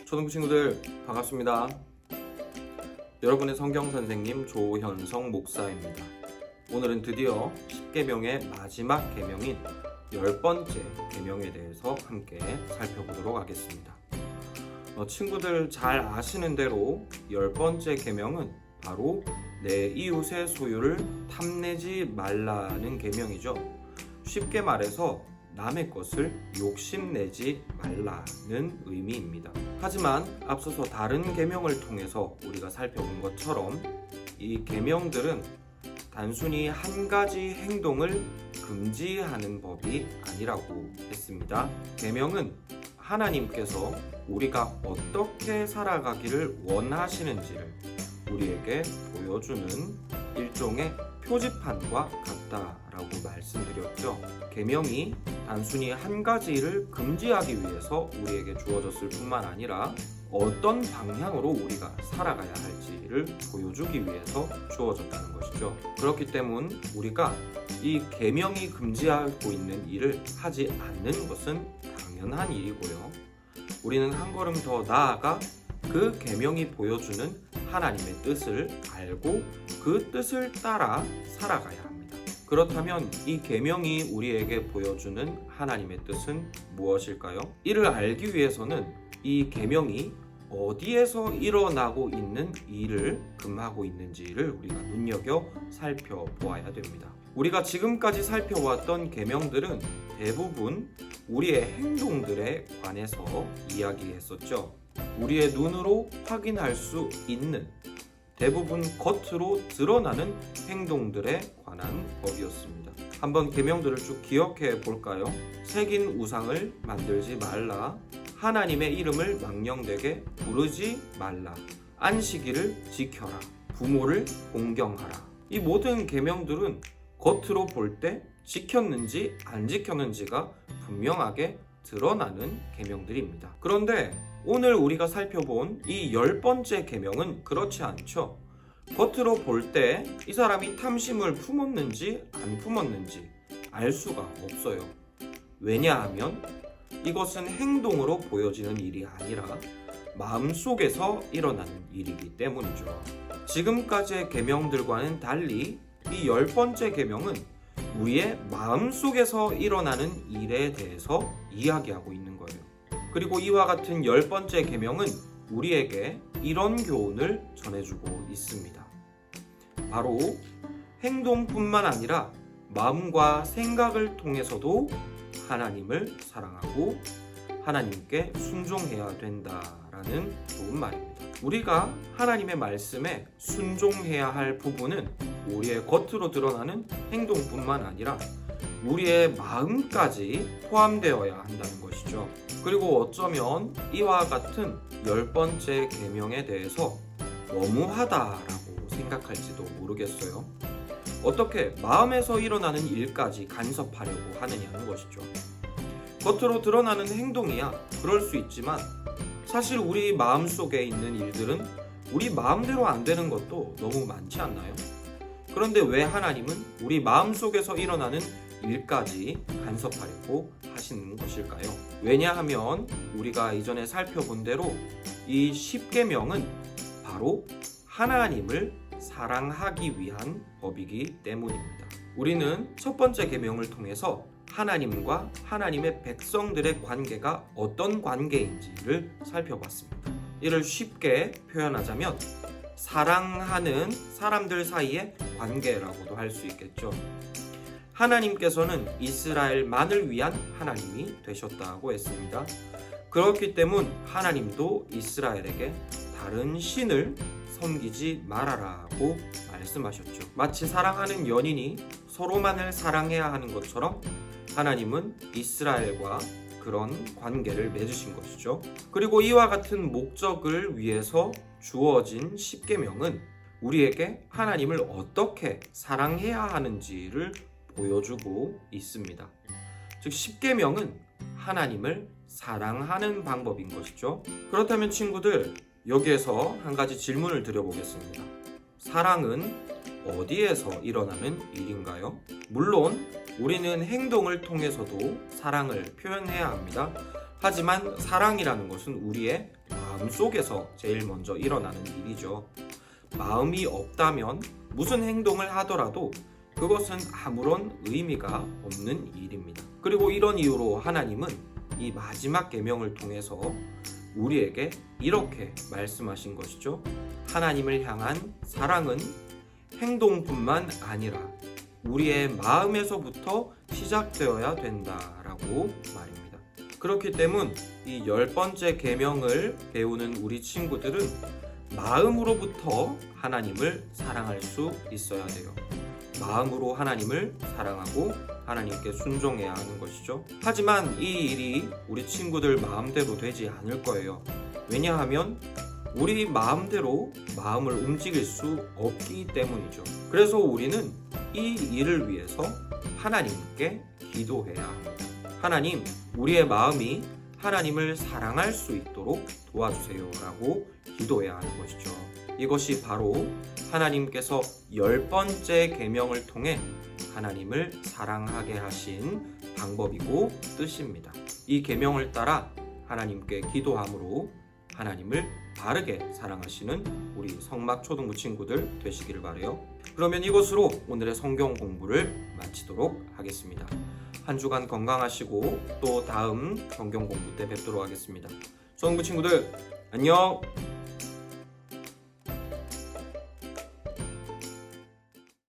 초등부 친구들 반갑습니다. 여러분의 성경 선생님 조현성 목사입니다. 오늘은 드디어 10계명의 마지막 계명인 10번째 계명에 대해서 함께 살펴보도록 하겠습니다. 친구들 잘 아시는 대로 10번째 계명은 바로 내 이웃의 소유를 탐내지 말라는 계명이죠. 쉽게 말해서 남의 것을 욕심내지 말라는 의미입니다. 하지만 앞서서 다른 계명을 통해서 우리가 살펴본 것처럼 이 계명들은 단순히 한 가지 행동을 금지하는 법이 아니라고 했습니다. 계명은 하나님께서 우리가 어떻게 살아가기를 원하시는지를 우리에게 보여주는 일종의 표지판과 같다라고 말씀드렸죠. 계명이 단순히 한 가지 일을 금지하기 위해서 우리에게 주어졌을 뿐만 아니라 어떤 방향으로 우리가 살아가야 할지를 보여주기 위해서 주어졌다는 것이죠. 그렇기 때문에 우리가 이 계명이 금지하고 있는 일을 하지 않는 것은 당연한 일이고요. 우리는 한 걸음 더 나아가 그 계명이 보여주는 하나님의 뜻을 알고 그 뜻을 따라 살아가야 합니다. 그렇다면 이 계명이 우리에게 보여주는 하나님의 뜻은 무엇일까요? 이를 알기 위해서는 이 계명이 어디에서 일어나고 있는 일을 금하고 있는지를 우리가 눈여겨 살펴보아야 됩니다. 우리가 지금까지 살펴왔던 계명들은 대부분 우리의 행동들에 관해서 이야기했었죠. 우리의 눈으로 확인할 수 있는 대부분 겉으로 드러나는 행동들에 관한 법이었습니다. 한번 계명들을 쭉 기억해 볼까요? 새긴 우상을 만들지 말라, 하나님의 이름을 망령되게 부르지 말라, 안식일을 지켜라, 부모를 공경하라. 이 모든 계명들은 겉으로 볼 때 지켰는지 안 지켰는지가 분명하게 드러나는 계명들입니다. 그런데 오늘 우리가 살펴본 이 10번째 계명은 그렇지 않죠. 겉으로 볼 때 이 사람이 탐심을 품었는지 안 품었는지 알 수가 없어요. 왜냐하면 이것은 행동으로 보여지는 일이 아니라 마음속에서 일어나는 일이기 때문이죠. 지금까지의 계명들과는 달리 이 10번째 계명은 우리의 마음속에서 일어나는 일에 대해서 이야기하고 있는 거예요. 그리고 이와 같은 10번째 계명은 우리에게 이런 교훈을 전해주고 있습니다. 바로 행동뿐만 아니라 마음과 생각을 통해서도 하나님을 사랑하고 하나님께 순종해야 된다라는 좋은 말입니다. 우리가 하나님의 말씀에 순종해야 할 부분은 우리의 겉으로 드러나는 행동뿐만 아니라 우리의 마음까지 포함되어야 한다는 것이죠. 그리고 어쩌면 이와 같은 10번째 계명에 대해서 너무하다라고 생각할지도 모르겠어요. 어떻게 마음에서 일어나는 일까지 간섭하려고 하느냐는 것이죠. 겉으로 드러나는 행동이야 그럴 수 있지만 사실 우리 마음속에 있는 일들은 우리 마음대로 안 되는 것도 너무 많지 않나요? 그런데 왜 하나님은 우리 마음속에서 일어나는 일까지 간섭하려고 하시는 것일까요? 왜냐하면 우리가 이전에 살펴본 대로 이 10계명은 바로 하나님을 사랑하기 위한 법이기 때문입니다. 우리는 첫 번째 계명을 통해서 하나님과 하나님의 백성들의 관계가 어떤 관계인지를 살펴봤습니다. 이를 쉽게 표현하자면 사랑하는 사람들 사이의 관계라고도 할 수 있겠죠. 하나님께서는 이스라엘만을 위한 하나님이 되셨다고 했습니다. 그렇기 때문에 하나님도 이스라엘에게 다른 신을 섬기지 말아라고 말씀하셨죠. 마치 사랑하는 연인이 서로만을 사랑해야 하는 것처럼 하나님은 이스라엘과 그런 관계를 맺으신 것이죠. 그리고 이와 같은 목적을 위해서 주어진 10계명은 우리에게 하나님을 어떻게 사랑해야 하는지를 보여주고 있습니다. 즉 10계명은 하나님을 사랑하는 방법인 것이죠. 그렇다면 친구들, 여기에서 한 가지 질문을 드려보겠습니다. 사랑은 어디에서 일어나는 일인가요? 물론 우리는 행동을 통해서도 사랑을 표현해야 합니다. 하지만 사랑이라는 것은 우리의 마음 속에서 제일 먼저 일어나는 일이죠. 마음이 없다면 무슨 행동을 하더라도 그것은 아무런 의미가 없는 일입니다. 그리고 이런 이유로 하나님은 이 마지막 계명을 통해서 우리에게 이렇게 말씀하신 것이죠. 하나님을 향한 사랑은 행동뿐만 아니라 우리의 마음에서부터 시작되어야 된다라고 말입니다. 그렇기 때문에 이 10번째 계명을 배우는 우리 친구들은 마음으로부터 하나님을 사랑할 수 있어야 돼요. 마음으로 하나님을 사랑하고 하나님께 순종해야 하는 것이죠. 하지만 이 일이 우리 친구들 마음대로 되지 않을 거예요. 왜냐하면 우리 마음대로 마음을 움직일 수 없기 때문이죠. 그래서 우리는 이 일을 위해서 하나님께 기도해야 합니다. 하나님, 우리의 마음이 하나님을 사랑할 수 있도록 도와주세요 라고 기도해야 하는 것이죠. 이것이 바로 하나님께서 10번째 계명을 통해 하나님을 사랑하게 하신 방법이고 뜻입니다. 이 계명을 따라 하나님께 기도함으로 하나님을 바르게 사랑하시는 우리 성막 초등부 친구들 되시기를 바라요. 그러면 이것으로 오늘의 성경 공부를 마치도록 하겠습니다. 한 주간 건강하시고 또 다음 성경 공부 때 뵙도록 하겠습니다. 초등부 친구들 안녕!